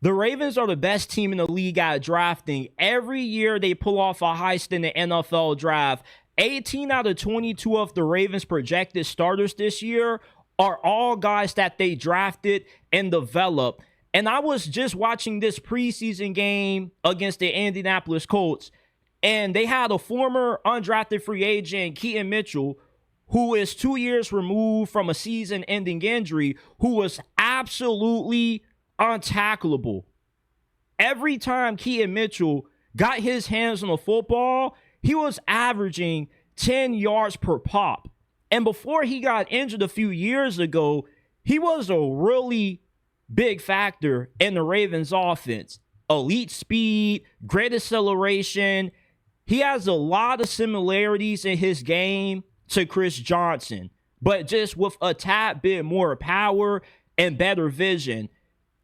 The Ravens are the best team in the league at drafting. Every year they pull off a heist in the NFL draft. 18 out of 22 of the Ravens' projected starters this year are all guys that they drafted and developed. And I was just watching this preseason game against the Indianapolis Colts, and they had a former undrafted free agent, Keaton Mitchell, who is 2 years removed from a season-ending injury, who was absolutely untackleable. Every time Keaton Mitchell got his hands on the football, he was averaging 10 yards per pop. And before he got injured a few years ago, he was a really big factor in the Ravens offense. Elite speed, great acceleration. He has a lot of similarities in his game to Chris Johnson, but just with a tad bit more power and better vision.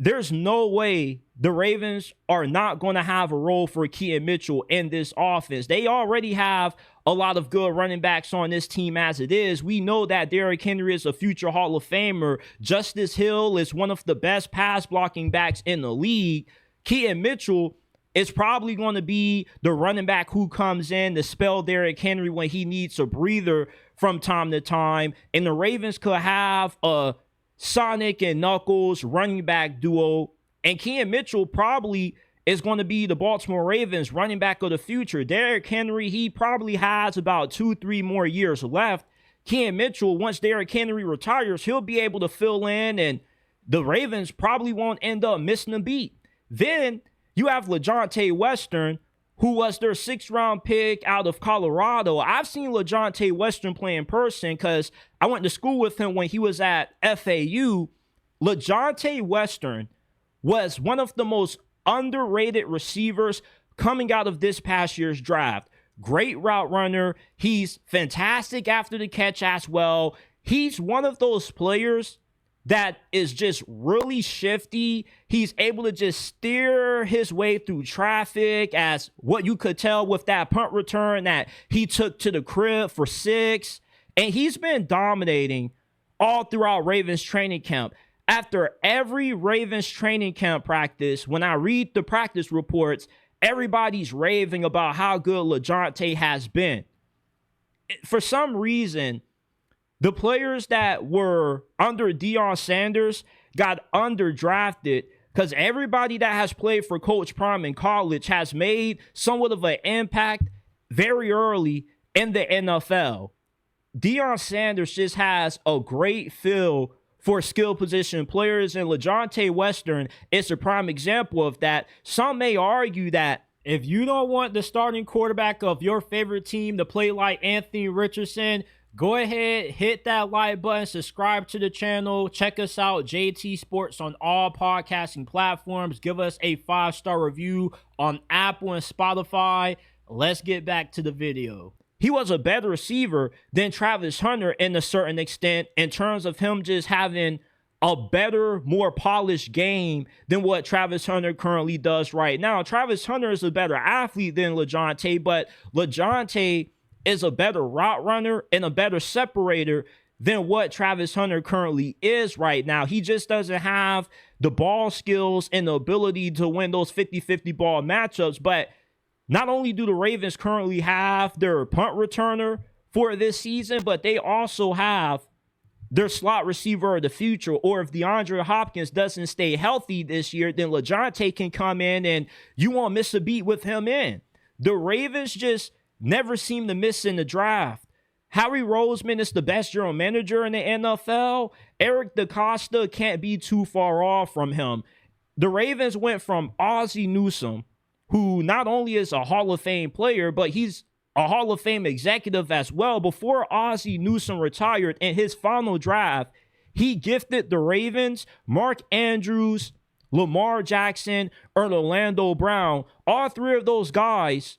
There's no way the Ravens are not going to have a role for Keaton Mitchell in this offense. They already have a lot of good running backs on this team as it is. We know that Derrick Henry is a future Hall of Famer. Justice Hill is one of the best pass blocking backs in the league. Keaton Mitchell is probably going to be the running back who comes in to spell Derrick Henry when he needs a breather from time to time. And the Ravens could have a Sonic and Knuckles running back duo. And Keaton Mitchell probably is going to be the Baltimore Ravens running back of the future. Derrick Henry, he probably has about 2-3 more years left. Keaton Mitchell, once Derrick Henry retires, he'll be able to fill in, and the Ravens probably won't end up missing a beat. Then you have LaJohntay Western, who was their 6th-round pick out of Colorado. I've seen LaJohntay Western play in person because I went to school with him when he was at FAU. LaJohntay Western was one of the most underrated receivers coming out of this past year's draft. Great route runner. He's fantastic after the catch as well. He's one of those players that is just really shifty. He's able to just steer his way through traffic, as what you could tell with that punt return that he took to the crib for 6. And he's been dominating all throughout Ravens training camp. After every Ravens training camp practice, when I read the practice reports, everybody's raving about how good LaJohntay has been. For some reason, the players that were under Deion Sanders got underdrafted because everybody that has played for Coach Prime in college has made somewhat of an impact very early in the NFL. Deion Sanders just has a great feel for skill position players, and LaJohntay Western is a prime example of that. Some may argue that if you don't want the starting quarterback of your favorite team to play like Anthony Richardson, go ahead, hit that like button, subscribe to the channel, check us out, JT Sports, on all podcasting platforms. Give us a 5-star review on Apple and Spotify. Let's get back to the video. He was a better receiver than Travis Hunter in a certain extent, in terms of him just having a better, more polished game than what Travis Hunter currently does right now. Travis Hunter is a better athlete than LaJohntay, but LaJohntay is a better route runner and a better separator than what Travis Hunter currently is right now. He just doesn't have the ball skills and the ability to win those 50-50 ball matchups. But not only do the Ravens currently have their punt returner for this season, but they also have their slot receiver of the future. Or if DeAndre Hopkins doesn't stay healthy this year, then LaJohntay can come in and you won't miss a beat with him in. The Ravens just never seem to miss in the draft. Howie Roseman is the best general manager in the NFL. Eric DeCosta can't be too far off from him. The Ravens went from Ozzie Newsome, who not only is a Hall of Fame player, but he's a Hall of Fame executive as well. Before Ozzie Newsome retired in his final draft, he gifted the Ravens Mark Andrews, Lamar Jackson, and Orlando Brown. All 3 of those guys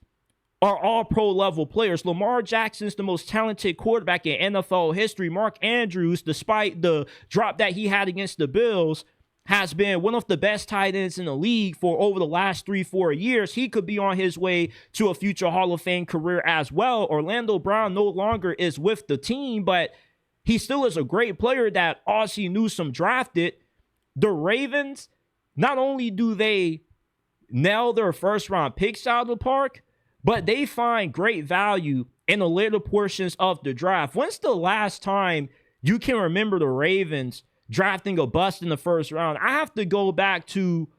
are all pro level players. Lamar Jackson's the most talented quarterback in NFL history. Mark Andrews, despite the drop that he had against the Bills, has been one of the best tight ends in the league for over the last 3-4 years. He could be on his way to a future Hall of Fame career as well. Orlando Brown no longer is with the team, but he still is a great player that Ozzie Newsome drafted. The Ravens not only do they nail their first round picks out of the park, but they find great value in the later portions of the draft. When's the last time you can remember the Ravens drafting a bust in the first round? I have to go back to,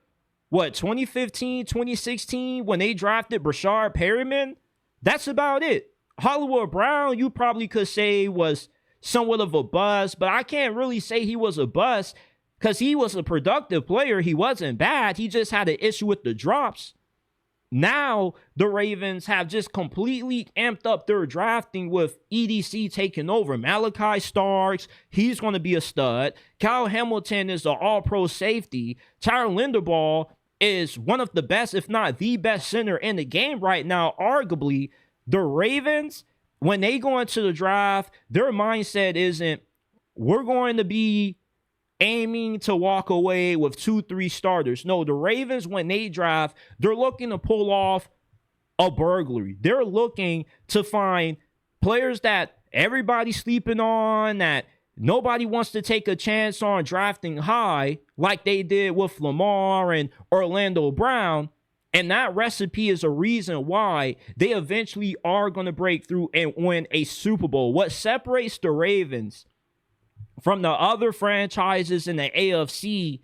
2015, 2016, when they drafted Brashard Perriman? That's about it. Hollywood Brown, you probably could say was somewhat of a bust, but I can't really say he was a bust because he was a productive player. He wasn't bad. He just had an issue with the drops. Now, the Ravens have just completely amped up their drafting with EDC taking over. Malachi Starks, he's going to be a stud. Kyle Hamilton is an all-pro safety. Tyler Linderbaugh is one of the best, if not the best center in the game right now, arguably. The Ravens, when they go into the draft, their mindset isn't, we're going to be aiming to walk away with 2-3 starters. No, the Ravens, when they draft, they're looking to pull off a burglary. They're looking to find players that everybody's sleeping on, that nobody wants to take a chance on drafting high, like they did with Lamar and Orlando Brown. And that recipe is a reason why they eventually are going to break through and win a Super Bowl. What separates the Ravens from the other franchises in the AFC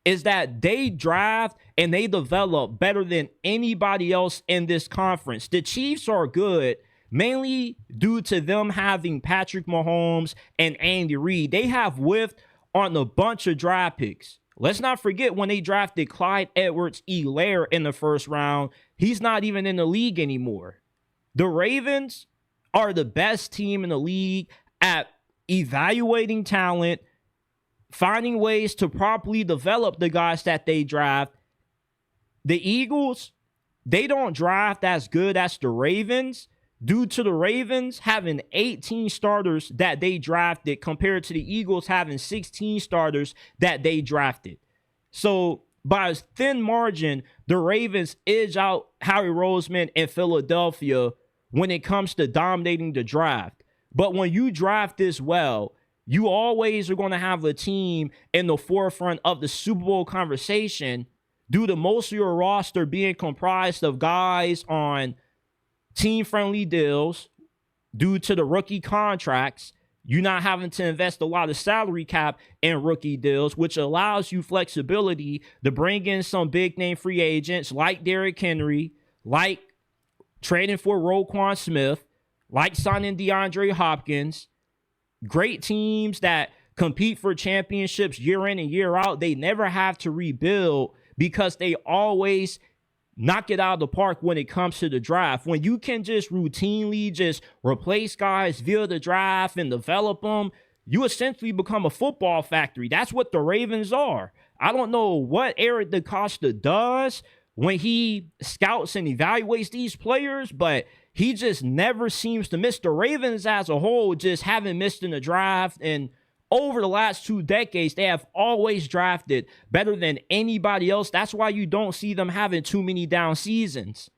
is that they draft and they develop better than anybody else in this conference. The Chiefs are good, mainly due to them having Patrick Mahomes and Andy Reid. They have whiffed on a bunch of draft picks. Let's not forget when they drafted Clyde Edwards-Helaire in the first round. He's not even in the league anymore. The Ravens are the best team in the league at evaluating talent, finding ways to properly develop the guys that they draft. The Eagles, they don't draft as good as the Ravens due to the Ravens having 18 starters that they drafted compared to the Eagles having 16 starters that they drafted. So by a thin margin, the Ravens edge out Howie Roseman in Philadelphia when it comes to dominating the draft. But when you draft this well, you always are going to have a team in the forefront of the Super Bowl conversation due to most of your roster being comprised of guys on team-friendly deals due to the rookie contracts. You're not having to invest a lot of salary cap in rookie deals, which allows you flexibility to bring in some big-name free agents like Derrick Henry, like trading for Roquan Smith, like signing DeAndre Hopkins. Great teams that compete for championships year in and year out. They never have to rebuild because they always knock it out of the park when it comes to the draft. When you can just routinely just replace guys via the draft and develop them, you essentially become a football factory. That's what the Ravens are. I don't know what Eric DeCosta does when he scouts and evaluates these players, but he just never seems to miss. The Ravens as a whole just haven't missed in the draft, and over the last 2 decades, they have always drafted better than anybody else. That's why you don't see them having too many down seasons.